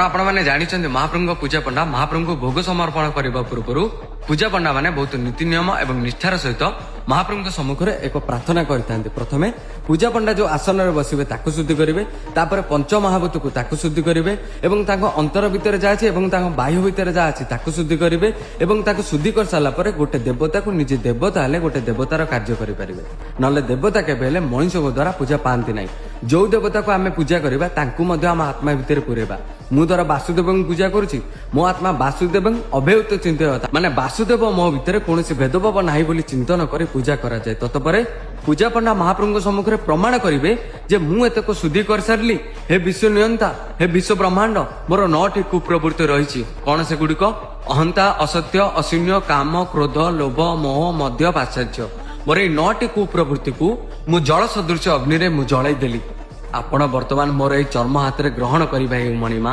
आपण मैंने जानी महाप्रभु पूजा पंडा महाप्रभु भोग समर्पण करने पूर्व पूजा पंडा माने बहुत नीति नियम एवं निष्ठार सहित महाप्रभु सम्मुख में एक प्रार्थना करते। प्रथमे पूजा पंडा जो आसन में बसवे ताकू शुद्धि करेंगे, तापर पंच महाभूत को ताकू शुद्धि करेंगे एवं अंतर भितर जहाँ बाह्य भितर जहाँ अच्छी ताकू शुद्धि करेंगे एवं ताकू शुद्धि कर सारा पर गोटे देवता को निजे देवता हेले गोटे देवतार कार्य करेंगे। नले देवता केवल मनीष द्वारा पूजा पाती ना। जो देवता को आम पूजा करवा आम आत्मा भितर पुरेबा। मु द्वारा वासुदेव पूजा करुच्ची, मो आत्मा वासुदेव अभेत चिंतित माने वासुदेव मो भितर कौन भेदभाव ना बोली चिंतन कर पूजा करा जाए। तत्पर पूजा पंडा महाप्रभु सम्मुख में प्रमाण करेंगे जे मु एतक शुद्धि कर सारी। हे विश्व नियंता, हे विश्व ब्रह्मांड, मोर 9टी कुप्रवृत्ति रही। कौन से गुड़िक? अहंता, असत्य, अशून्य, काम, क्रोध, लोभ, मोह, मद्य, पाश्चात्य। मोर 9टी कुप्रवृत्ति को मु जल सदृश अग्नि रे मु जलाई देली। आपण वर्तमान मोर चर्म हाथ में ग्रहण करवा मणिमा।